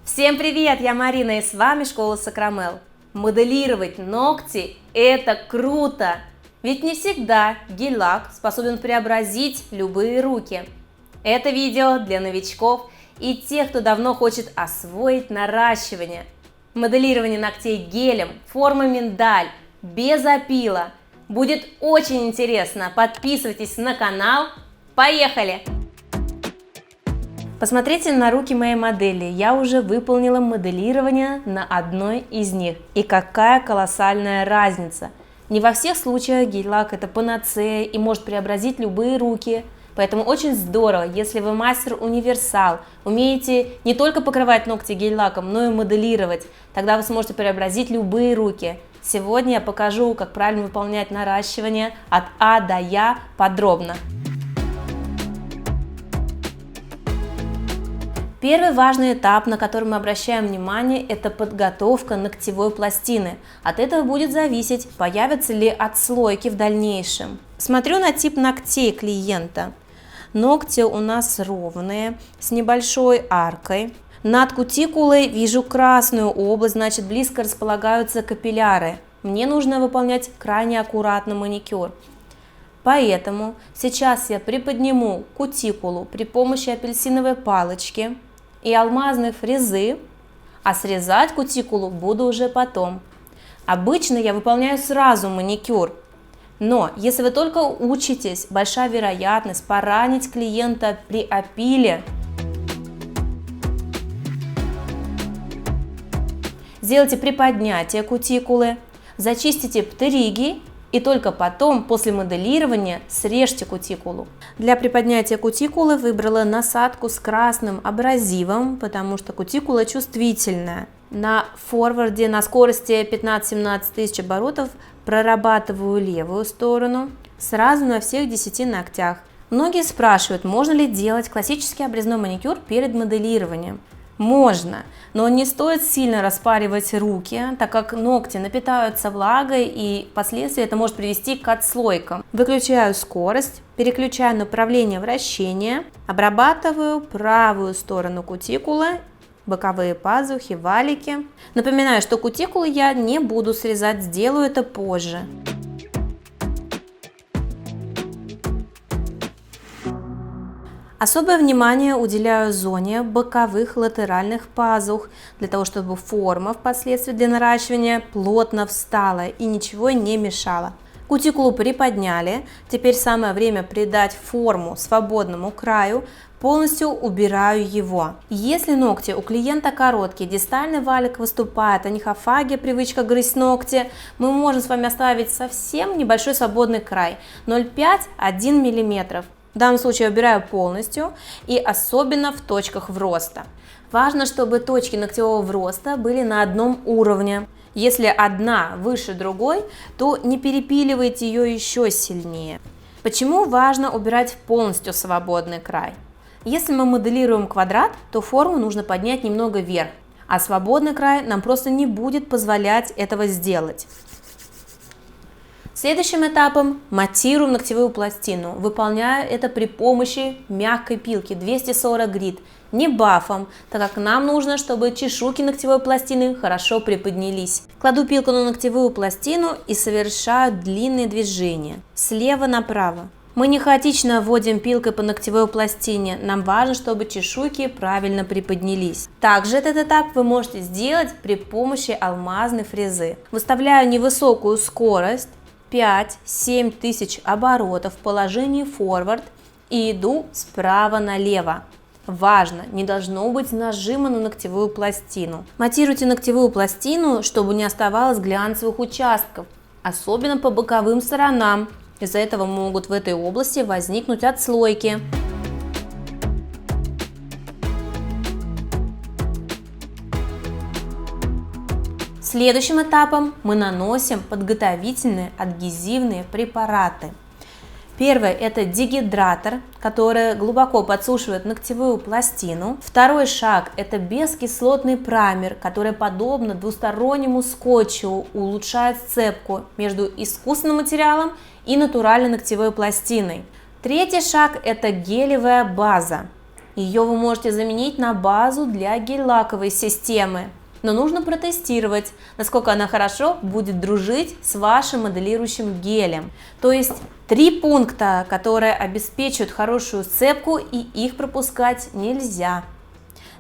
Всем привет, я Марина и с вами Школа Сакрамел. Моделировать ногти – это круто! Ведь не всегда гель-лак способен преобразить любые руки. Это видео для новичков и тех, кто давно хочет освоить наращивание. Моделирование ногтей гелем, форма миндаль, без опила. Будет очень интересно, подписывайтесь на канал. Поехали! Посмотрите на руки моей модели, я уже выполнила моделирование на одной из них. И какая колоссальная разница! Не во всех случаях гель-лак это панацея и может преобразить любые руки. Поэтому очень здорово, если вы мастер-универсал, умеете не только покрывать ногти гель-лаком, но и моделировать. Тогда вы сможете преобразить любые руки. Сегодня я покажу, как правильно выполнять наращивание от А до Я подробно. Первый важный этап, на который мы обращаем внимание, это подготовка ногтевой пластины. От этого будет зависеть, появятся ли отслойки в дальнейшем. Смотрю на тип ногтей клиента. Ногти у нас ровные, с небольшой аркой. Над кутикулой вижу красную область, значит близко располагаются капилляры. Мне нужно выполнять крайне аккуратно маникюр. Поэтому сейчас я приподниму кутикулу при помощи апельсиновой палочки и алмазной фрезы, а срезать кутикулу буду уже потом. Обычно я выполняю сразу маникюр, но если вы только учитесь, большая вероятность поранить клиента при опиле. Сделайте приподнятие кутикулы, зачистите птериги и только потом, после моделирования, срежьте кутикулу. Для приподнятия кутикулы выбрала насадку с красным абразивом, потому что кутикула чувствительная. На форварде на скорости 15-17 тысяч оборотов прорабатываю левую сторону сразу на всех 10 ногтях. Многие спрашивают, можно ли делать классический обрезной маникюр перед моделированием. Можно, но не стоит сильно распаривать руки, так как ногти напитаются влагой и впоследствии это может привести к отслойкам. Выключаю скорость, переключаю направление вращения, обрабатываю правую сторону кутикулы, боковые пазухи, валики. Напоминаю, что кутикулу я не буду срезать, сделаю это позже. Особое внимание уделяю зоне боковых латеральных пазух, для того, чтобы форма впоследствии для наращивания плотно встала и ничего не мешала. Кутикулу приподняли, теперь самое время придать форму свободному краю, полностью убираю его. Если ногти у клиента короткие, дистальный валик выступает, анихофагия, привычка грызть ногти, мы можем с вами оставить совсем небольшой свободный край, 0,5–1 мм. В данном случае я убираю полностью и особенно в точках вроста. Важно, чтобы точки ногтевого вроста были на одном уровне. Если одна выше другой, то не перепиливайте ее еще сильнее. Почему важно убирать полностью свободный край? Если мы моделируем квадрат, то форму нужно поднять немного вверх, а свободный край нам просто не будет позволять этого сделать. Следующим этапом матирую ногтевую пластину. Выполняю это при помощи мягкой пилки 240 грит, не бафом, так как нам нужно, чтобы чешуйки ногтевой пластины хорошо приподнялись. Кладу пилку на ногтевую пластину и совершаю длинные движения слева направо. Мы не хаотично вводим пилкой по ногтевой пластине, нам важно, чтобы чешуйки правильно приподнялись. Также этот этап вы можете сделать при помощи алмазной фрезы. Выставляю невысокую скорость, 5-7 тысяч оборотов в положении форвард и иду справа налево. Важно, не должно быть нажима на ногтевую пластину. Матируйте ногтевую пластину, чтобы не оставалось глянцевых участков, особенно по боковым сторонам. Из-за этого могут в этой области возникнуть отслойки. Следующим этапом мы наносим подготовительные адгезивные препараты. Первый – это дегидратор, который глубоко подсушивает ногтевую пластину. Второй шаг – это бескислотный праймер, который, подобно двустороннему скотчу, улучшает сцепку между искусственным материалом и натуральной ногтевой пластиной. Третий шаг – это гелевая база. Ее вы можете заменить на базу для гель-лаковой системы. Но нужно протестировать, насколько она хорошо будет дружить с вашим моделирующим гелем. То есть 3 пункта, которые обеспечивают хорошую сцепку, и их пропускать нельзя.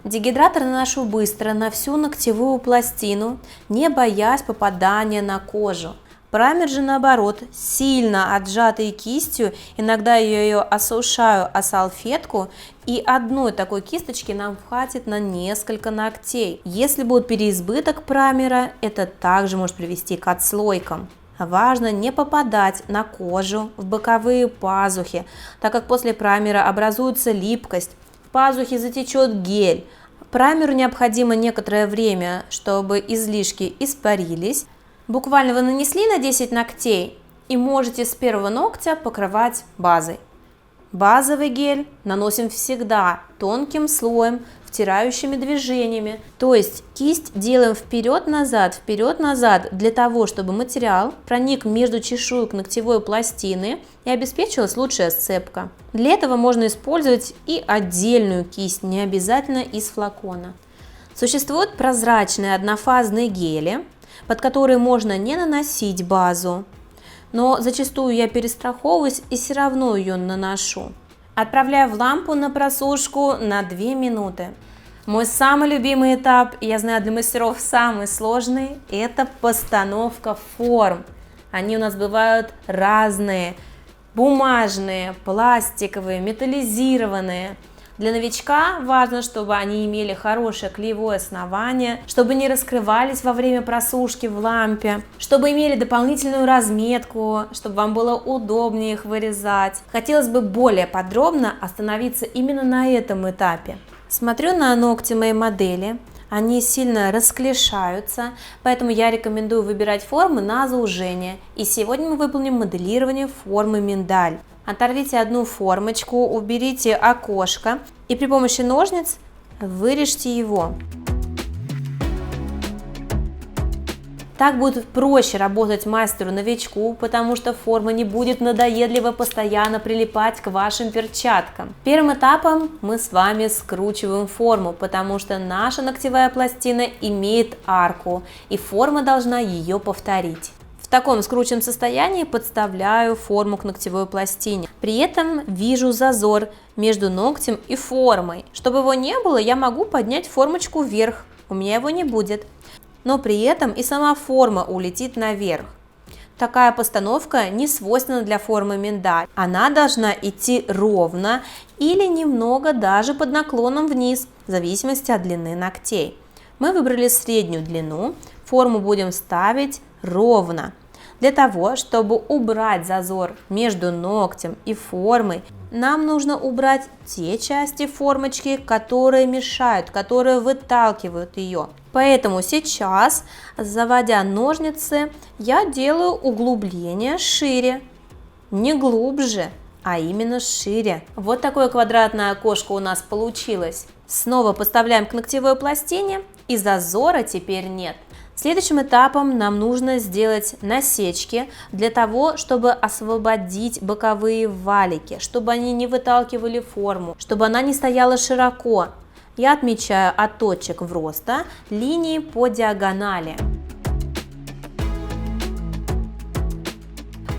Дегидратор наношу быстро на всю ногтевую пластину, не боясь попадания на кожу. Праймер же наоборот, сильно отжатой кистью, иногда я ее осушаю о салфетку, и одной такой кисточки нам хватит на несколько ногтей. Если будет переизбыток праймера, это также может привести к отслойкам. Важно не попадать на кожу, в боковые пазухи, так как после праймера образуется липкость, в пазухе затечет гель. Праймеру необходимо некоторое время, чтобы излишки испарились. Буквально вы нанесли на 10 ногтей и можете с первого ногтя покрывать базой. Базовый гель наносим всегда тонким слоем, втирающими движениями. То есть кисть делаем вперед-назад, для того, чтобы материал проник между чешуек ногтевой пластины и обеспечилась лучшая сцепка. Для этого можно использовать и отдельную кисть, не обязательно из флакона. Существуют прозрачные однофазные гели, под которые можно не наносить базу, но зачастую я перестраховываюсь и все равно ее наношу. Отправляю в лампу на просушку на 2 минуты. Мой самый любимый этап, я знаю, для мастеров самый сложный, это постановка форм. Они у нас бывают разные: бумажные, пластиковые, металлизированные. Для новичка важно, чтобы они имели хорошее клеевое основание, чтобы не раскрывались во время просушки в лампе, чтобы имели дополнительную разметку, чтобы вам было удобнее их вырезать. Хотелось бы более подробно остановиться именно на этом этапе. Смотрю на ногти моей модели, они сильно расклешаются, поэтому я рекомендую выбирать формы на заужение. И сегодня мы выполним моделирование формы миндаль. Оторвите одну формочку, уберите окошко и при помощи ножниц вырежьте его. Так будет проще работать мастеру-новичку, потому что форма не будет надоедливо постоянно прилипать к вашим перчаткам. Первым этапом мы с вами скручиваем форму, потому что наша ногтевая пластина имеет арку, и форма должна ее повторить. В таком скрученном состоянии подставляю форму к ногтевой пластине. При этом вижу зазор между ногтем и формой. Чтобы его не было, я могу поднять формочку вверх. У меня его не будет. Но при этом и сама форма улетит наверх. Такая постановка не свойственна для формы миндаль. Она должна идти ровно или немного даже под наклоном вниз, в зависимости от длины ногтей. Мы выбрали среднюю длину, форму будем ставить ровно. Для того, чтобы убрать зазор между ногтем и формой, нам нужно убрать те части формочки, которые мешают, которые выталкивают ее. Поэтому сейчас, заводя ножницы, я делаю углубление шире, не глубже, а именно шире. Вот такое квадратное окошко у нас получилось. Снова поставляем к ногтевой пластине, и зазора теперь нет. Следующим этапом нам нужно сделать насечки для того, чтобы освободить боковые валики, чтобы они не выталкивали форму, чтобы она не стояла широко. Я отмечаю от точек вроста линии по диагонали.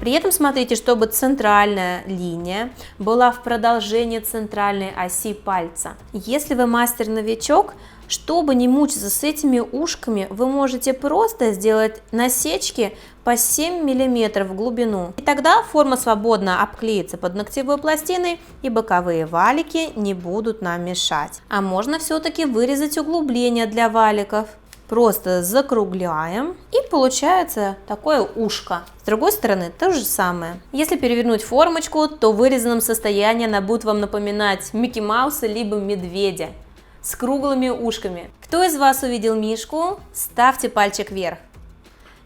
При этом смотрите, чтобы центральная линия была в продолжении центральной оси пальца. Если вы мастер-новичок, чтобы не мучиться с этими ушками, вы можете просто сделать насечки по 7 мм в глубину. И тогда форма свободно обклеится под ногтевой пластиной, и боковые валики не будут нам мешать. А можно все-таки вырезать углубление для валиков. Просто закругляем, и получается такое ушко. С другой стороны то же самое. Если перевернуть формочку, то в вырезанном состоянии она будет вам напоминать Микки Мауса либо медведя с круглыми ушками. Кто из вас увидел мишку? Ставьте пальчик вверх.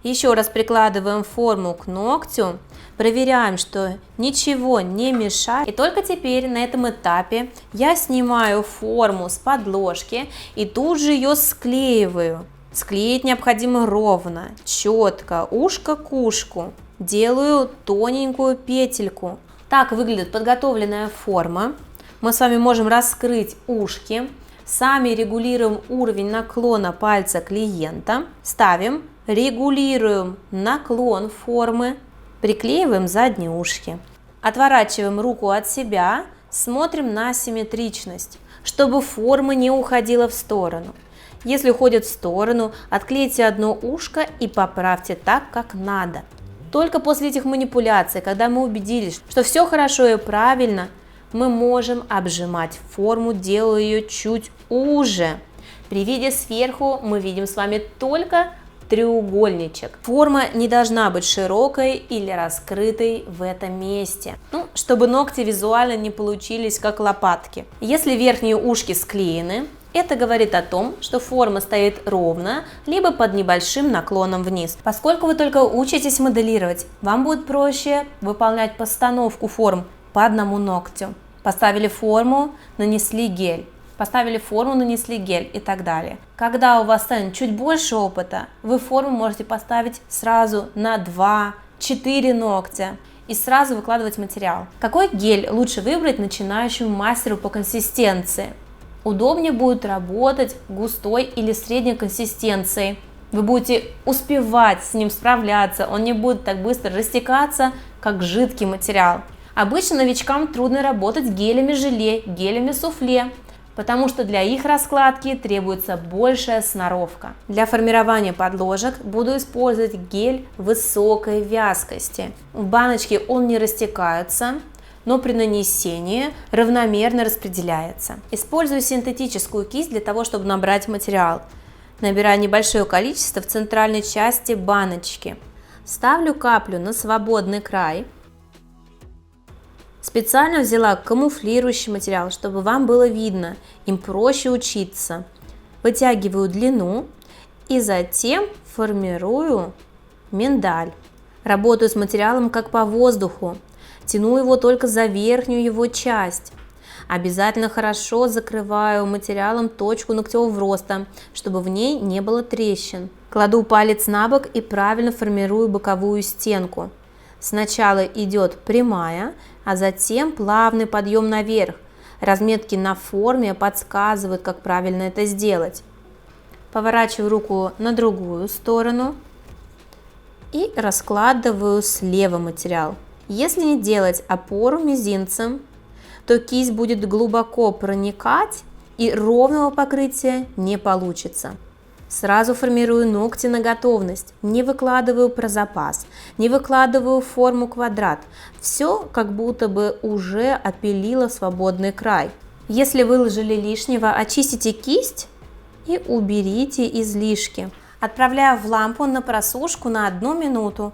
Еще раз прикладываем форму к ногтю, проверяем, что ничего не мешает. И только теперь на этом этапе я снимаю форму с подложки и тут же ее склеиваю. Склеить необходимо ровно, четко, ушко к ушку. Делаю тоненькую петельку. Так выглядит подготовленная форма. Мы с вами можем раскрыть ушки, сами регулируем уровень наклона пальца клиента, ставим, регулируем наклон формы, приклеиваем задние ушки. Отворачиваем руку от себя, смотрим на симметричность, чтобы форма не уходила в сторону. Если уходит в сторону, отклейте одно ушко и поправьте так, как надо. Только после этих манипуляций, когда мы убедились, что все хорошо и правильно, мы можем обжимать форму, делая ее чуть уже. При виде сверху мы видим с вами только треугольничек. Форма не должна быть широкой или раскрытой в этом месте, чтобы ногти визуально не получились как лопатки. Если верхние ушки склеены, это говорит о том, что форма стоит ровно, либо под небольшим наклоном вниз. Поскольку вы только учитесь моделировать, вам будет проще выполнять постановку форм по одному ногтю. Поставили форму, нанесли гель. Поставили форму, нанесли гель и так далее. Когда у вас станет чуть больше опыта, вы форму можете поставить сразу на 2-4 ногтя и сразу выкладывать материал. Какой гель лучше выбрать начинающему мастеру по консистенции? Удобнее будет работать густой или средней консистенцией. Вы будете успевать с ним справляться, он не будет так быстро растекаться, как жидкий материал. Обычно новичкам трудно работать с гелями желе, гелями суфле, потому что для их раскладки требуется большая сноровка. Для формирования подложек буду использовать гель высокой вязкости. В баночке он не растекается, но при нанесении равномерно распределяется. Использую синтетическую кисть для того, чтобы набрать материал. Набираю небольшое количество в центральной части баночки. Ставлю каплю на свободный край. Специально взяла камуфлирующий материал, чтобы вам было видно, им проще учиться. Вытягиваю длину и затем формирую миндаль. Работаю с материалом как по воздуху. Тяну его только за верхнюю его часть. Обязательно хорошо закрываю материалом точку ногтевого роста, чтобы в ней не было трещин. Кладу палец на бок и правильно формирую боковую стенку. Сначала идет прямая, а затем плавный подъем наверх. Разметки на форме подсказывают, как правильно это сделать. Поворачиваю руку на другую сторону и раскладываю слева материал. Если не делать опору мизинцем, то кисть будет глубоко проникать и ровного покрытия не получится. Сразу формирую ногти на готовность, не выкладываю про запас, не выкладываю форму квадрат. Все как будто бы уже опилило свободный край. Если выложили лишнего, очистите кисть и уберите излишки. Отправляю в лампу на просушку на 1 минуту.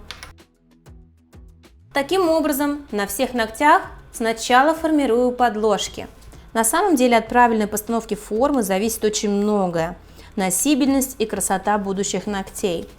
Таким образом, на всех ногтях сначала формирую подложки. На самом деле от правильной постановки формы зависит очень многое. Носибельность и красота будущих ногтей.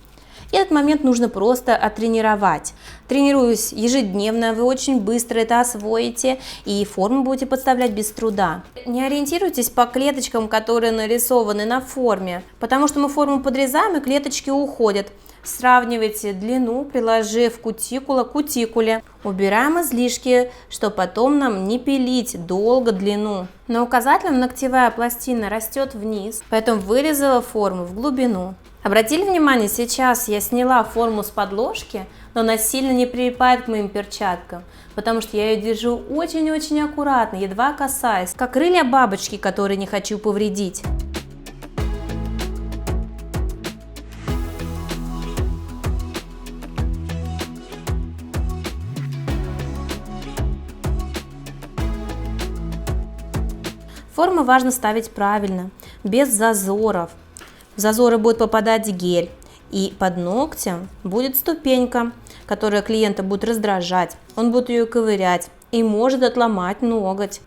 И этот момент нужно просто оттренировать. Тренируясь ежедневно, вы очень быстро это освоите и форму будете подставлять без труда. Не ориентируйтесь по клеточкам, которые нарисованы на форме, потому что мы форму подрезаем и клеточки уходят. Сравнивайте длину, приложив кутикула к кутикуле. Убираем излишки, чтобы потом нам не пилить долго длину. На указательном ногтевая пластина растет вниз, поэтому вырезала форму в глубину. Обратили внимание, сейчас я сняла форму с подложки, но она сильно не прилипает к моим перчаткам, потому что я ее держу очень-очень аккуратно, едва касаясь, как крылья бабочки, которые не хочу повредить. Форму важно ставить правильно, без зазоров. В зазоры будет попадать гель, и под ногтем будет ступенька, которая клиента будет раздражать. Он будет ее ковырять и может отломать ноготь.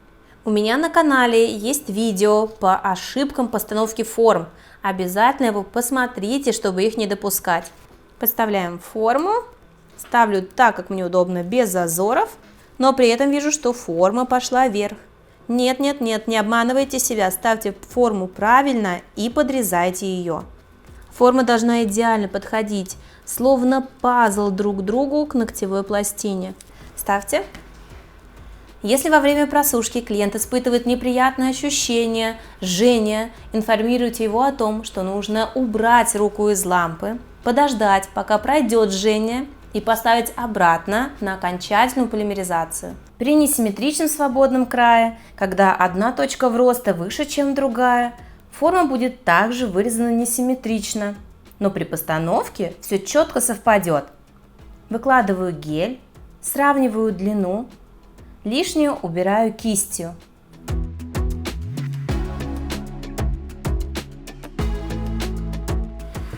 У меня на канале есть видео по ошибкам постановки форм. Обязательно его посмотрите, чтобы их не допускать. Подставляем форму, ставлю так, как мне удобно, без зазоров, но при этом вижу, что форма пошла вверх. Нет, не обманывайте себя, ставьте форму правильно и подрезайте ее. Форма должна идеально подходить, словно пазл друг к другу к ногтевой пластине. Ставьте. Если во время просушки клиент испытывает неприятные ощущения, жжение, информируйте его о том, что нужно убрать руку из лампы, подождать, пока пройдет жжение, и поставить обратно на окончательную полимеризацию. При несимметричном свободном крае, когда одна точка вроста выше, чем другая, форма будет также вырезана несимметрично, но при постановке все четко совпадет. Выкладываю гель, сравниваю длину, лишнее убираю кистью.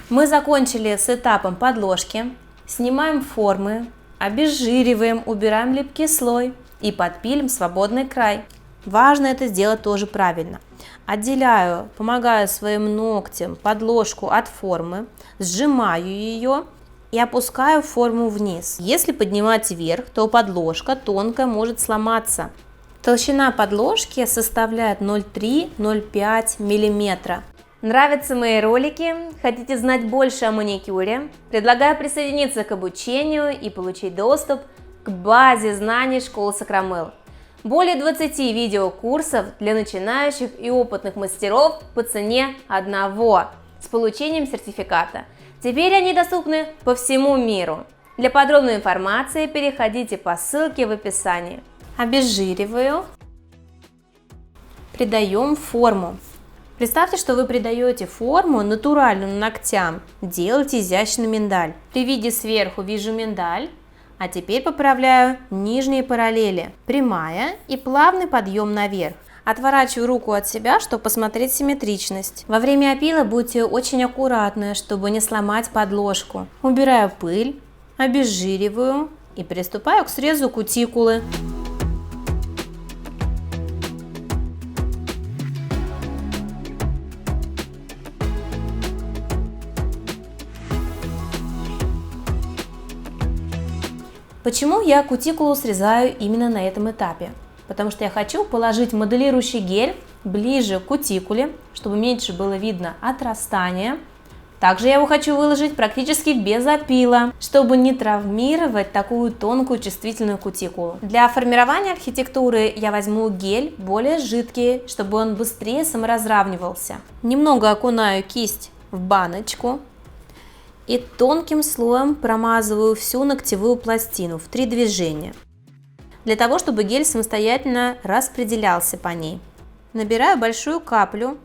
Мы закончили с этапом подложки. Снимаем формы, обезжириваем, убираем липкий слой и подпилим свободный край. Важно это сделать тоже правильно. Отделяю, помогаю своим ногтем подложку от формы, сжимаю ее и опускаю форму вниз. Если поднимать вверх, то подложка тонкая может сломаться. Толщина подложки составляет 0,3-0,5 мм. Нравятся мои ролики? Хотите знать больше о маникюре? Предлагаю присоединиться к обучению и получить доступ к базе знаний школы Сакрамел. Более 20 видеокурсов для начинающих и опытных мастеров по цене одного с получением сертификата. Теперь они доступны по всему миру. Для подробной информации переходите по ссылке в описании. Обезжириваю. Придаем форму. Представьте, что вы придаете форму натуральную ногтям. Делайте изящный миндаль. При виде сверху вижу миндаль. А теперь поправляю нижние параллели. Прямая и плавный подъем наверх. Отворачиваю руку от себя, чтобы посмотреть симметричность. Во время опила будьте очень аккуратны, чтобы не сломать подложку. Убираю пыль, обезжириваю и приступаю к срезу кутикулы. Почему я кутикулу срезаю именно на этом этапе? Потому что я хочу положить моделирующий гель ближе к кутикуле, чтобы меньше было видно отрастания. Также я его хочу выложить практически без опила, чтобы не травмировать такую тонкую чувствительную кутикулу. Для формирования архитектуры я возьму гель более жидкий, чтобы он быстрее саморазравнивался. Немного окунаю кисть в баночку. И тонким слоем промазываю всю ногтевую пластину в 3 движения, для того, чтобы гель самостоятельно распределялся по ней. Набираю большую каплю,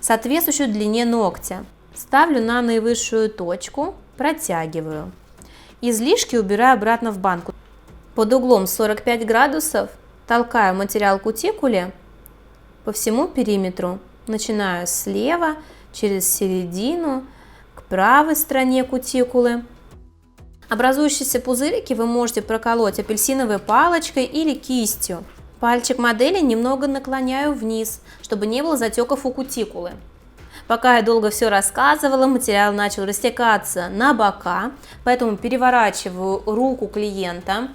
соответствующую длине ногтя, ставлю на наивысшую точку, протягиваю. Излишки убираю обратно в банку. Под углом 45 градусов толкаю материал кутикуле по всему периметру, начиная слева, через середину, к правой стороне кутикулы. Образующиеся пузырики вы можете проколоть апельсиновой палочкой или кистью. Пальчик модели немного наклоняю вниз, чтобы не было затеков у кутикулы. Пока я долго все рассказывала, материал начал растекаться на бока, поэтому переворачиваю руку клиента,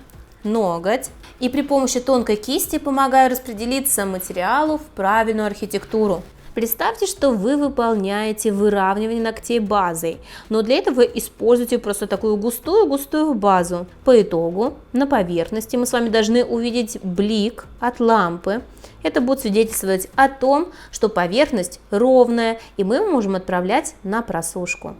ноготь, и при помощи тонкой кисти помогаю распределиться материалу в правильную архитектуру. Представьте, что вы выполняете выравнивание ногтей базой, но для этого используйте просто такую густую базу. По итогу на поверхности мы с вами должны увидеть блик от лампы. Это будет свидетельствовать о том, что поверхность ровная, и мы можем отправлять на просушку.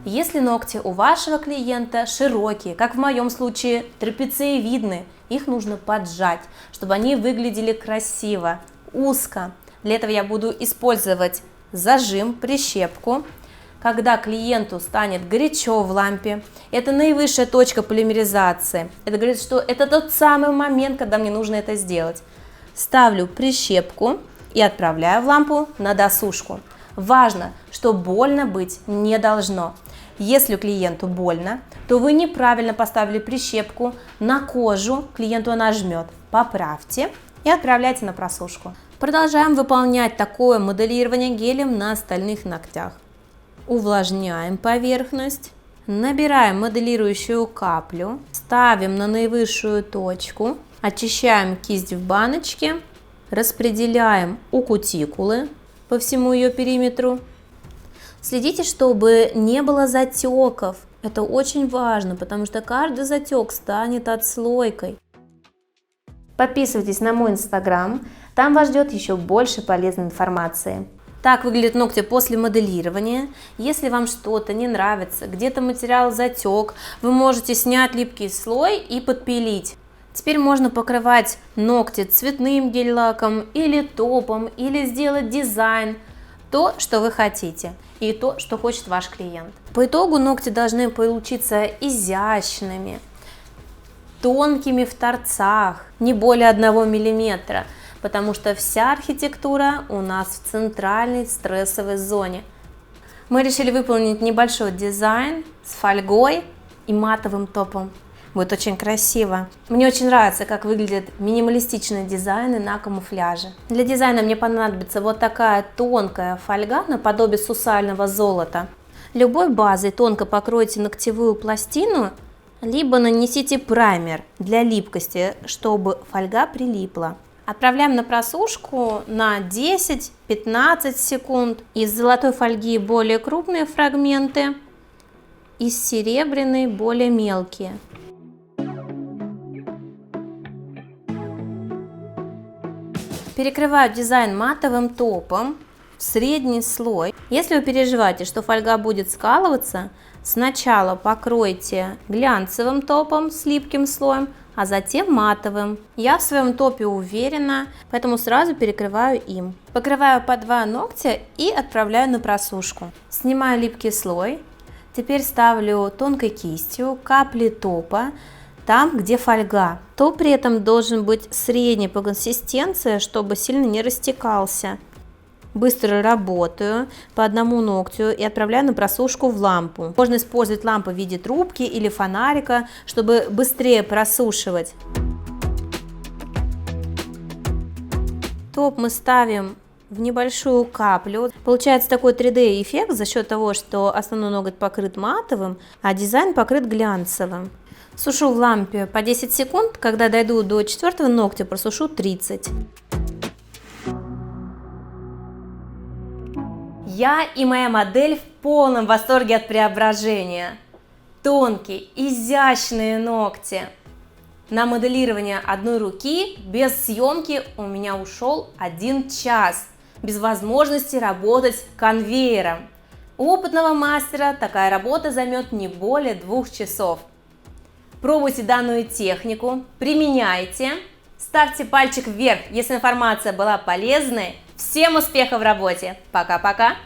Если ногти у вашего клиента широкие, как в моем случае трапециевидные, их нужно поджать, чтобы они выглядели красиво, узко. Для этого я буду использовать зажим, прищепку. Когда клиенту станет горячо в лампе, это наивысшая точка полимеризации. Это говорит, что это тот самый момент, когда мне нужно это сделать. Ставлю прищепку и отправляю в лампу на досушку. Важно, что больно быть не должно. Если клиенту больно, то вы неправильно поставили прищепку на кожу, клиенту она жмет. Поправьте и отправляйте на просушку. Продолжаем выполнять такое моделирование гелем на остальных ногтях. Увлажняем поверхность, набираем моделирующую каплю, ставим на наивысшую точку, очищаем кисть в баночке, распределяем у кутикулы по всему ее периметру. Следите, чтобы не было затеков Это очень важно, потому что каждый затек станет отслойкой. Подписывайтесь на мой инстаграм, там вас ждет еще больше полезной информации. Так выглядят ногти после моделирования. Если вам что-то не нравится, где-то материал затек, вы можете снять липкий слой и подпилить. Теперь можно покрывать ногти цветным гель-лаком или топом, или сделать дизайн, то, что вы хотите, и то, что хочет ваш клиент. По итогу ногти должны получиться изящными, тонкими в торцах, не более 1 мм, потому что вся архитектура у нас в центральной стрессовой зоне. Мы решили выполнить небольшой дизайн с фольгой и матовым топом. Будет очень красиво. Мне очень нравится, как выглядят минималистичные дизайны на камуфляже. Для дизайна мне понадобится вот такая тонкая фольга наподобие сусального золота. Любой базой тонко покройте ногтевую пластину, либо нанесите праймер для липкости, чтобы фольга прилипла. Отправляем на просушку на 10-15 секунд. Из золотой фольги более крупные фрагменты, из серебряной более мелкие. Перекрываю дизайн матовым топом в средний слой. Если вы переживаете, что фольга будет скалываться, сначала покройте глянцевым топом с липким слоем, а затем матовым. Я в своем топе уверена, поэтому сразу перекрываю им. Покрываю по 2 ногтя и отправляю на просушку. Снимаю липкий слой. Теперь ставлю тонкой кистью капли топа там, где фольга. Топ при этом должен быть средней по консистенции, чтобы сильно не растекался. Быстро работаю по 1 ногтю и отправляю на просушку в лампу. Можно использовать лампу в виде трубки или фонарика, чтобы быстрее просушивать. Топ мы ставим в небольшую каплю. Получается такой 3D эффект за счет того, что основной ноготь покрыт матовым, а дизайн покрыт глянцевым. Сушу в лампе по 10 секунд, когда дойду до 4-го ногтя, просушу 30. Я и моя модель в полном восторге от преображения. Тонкие, изящные ногти. На моделирование одной руки без съемки у меня ушел 1 час, без возможности работать конвейером. У опытного мастера такая работа займет не более 2 часов. Пробуйте данную технику, применяйте, ставьте пальчик вверх, если информация была полезной. Всем успехов в работе! Пока-пока!